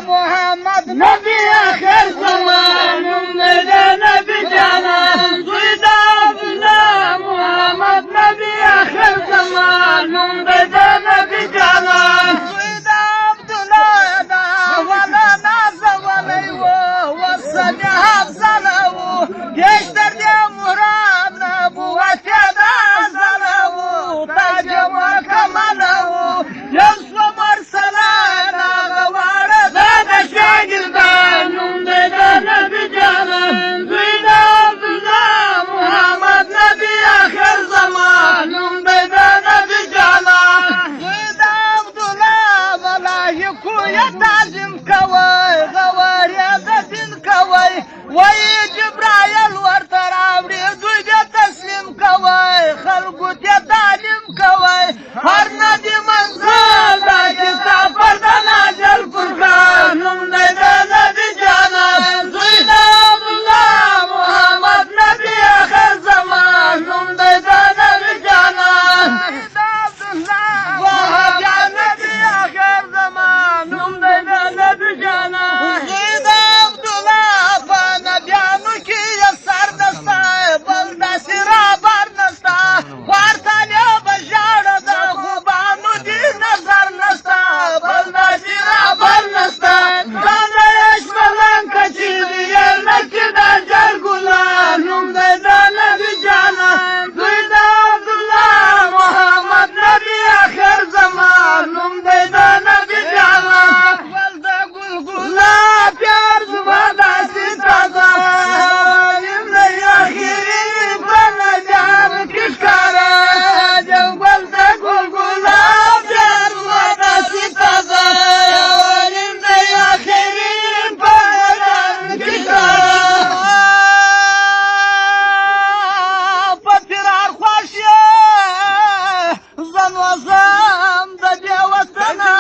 محمد نبی آخر زمان نبی جانان زید عبدالله محمد نبی آخر زمان نبی جانان زید عبدالله دا ولا نازولی و سمی حفظنه و گشتر دی مراد نبوت دا زنه و تاج مکمله و یوسف مرسلان آغواره زد شاگردان نبی جانان زید عبدالله محمد نبی آخر زمان نبی جانان زید عبدالله ملائکو یا تعظیم کوي غواریا د دین کوي وای جبرائیل ورته راوړي دوی دې تسلیم کوي خلکو ته تعلیم کوي هر ندی منزل دا کتاب پر د نازل قرآن نبی جانان زید عبدالله محمد نبی آخر زمان نبی جانان زید عبدالله وهاب نبی آخر زمان نبی جانان زید عبدالله په نبیانو کې یو سر نسته بل داسې رابر نسته ورته به ژاړه د خوبانو دې نظر نسته بل داسې رابر نسته ځانه یې شپلنکه چې ویله چې د جرګله نوم دی د نبي جانان زید عبدالله محمد نبي آخر زمان نوم دی د نبي جانان ول د ګلګله پیار زما داسې تازه یم دی آخري په نجار کې ښکاره ول د ګلګله پیار زما داسې تازه یم دی آخري په نجار کې ښکاره په فرار خوښ یې زن وزم د دې وطنه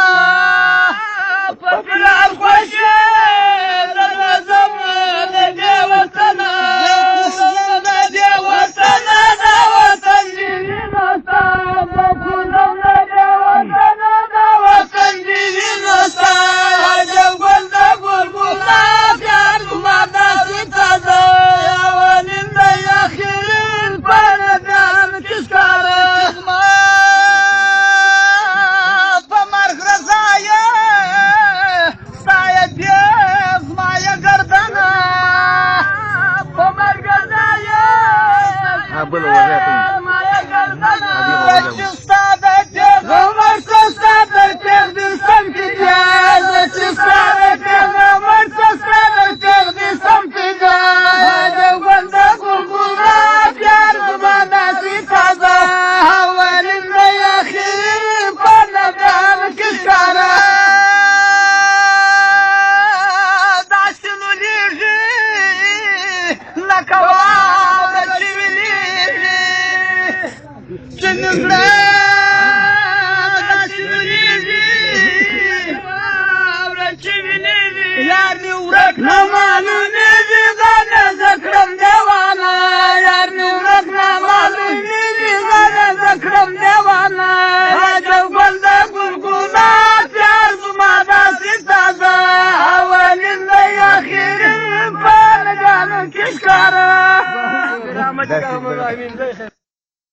په فرار خوښ یې زن وزم د دې وطنه د دې وطنه د وطن وینو ستا په کوزم د دې وطنه د وطن وینو ستا عجب ګل د ګلګله پیار زما داسې تازه اولین دی آخرین په نبیان کې ښکاره زما په مرګ رضا یې ستا یې تېز زما یې ګردنه په مرګ رضا یې زما یې ګردنه چې ستا د تېغ عمر څه ستا د تېغ دې سم کې دی چې ستا د تېغ عمر څه ستا د تېغ دې سم کې دی عجب ګل د ګلګله پیار زما داسې تازه اولین دی آخري په نبیان کې ښکاره داسې نولیږي لکه واوره چې ویلیږي چې مې زړه داسې نولیږي واوره چې ویلیږي یار مې ورک نه معلومېږي غنه زه کړم دیوانه یار مې ورک نه معلومېږي غنه زه کړم دیوانه عجب ګل د ګلګله پیار زما داسې تازه اولین دی آخري په نجانو کې ښکاره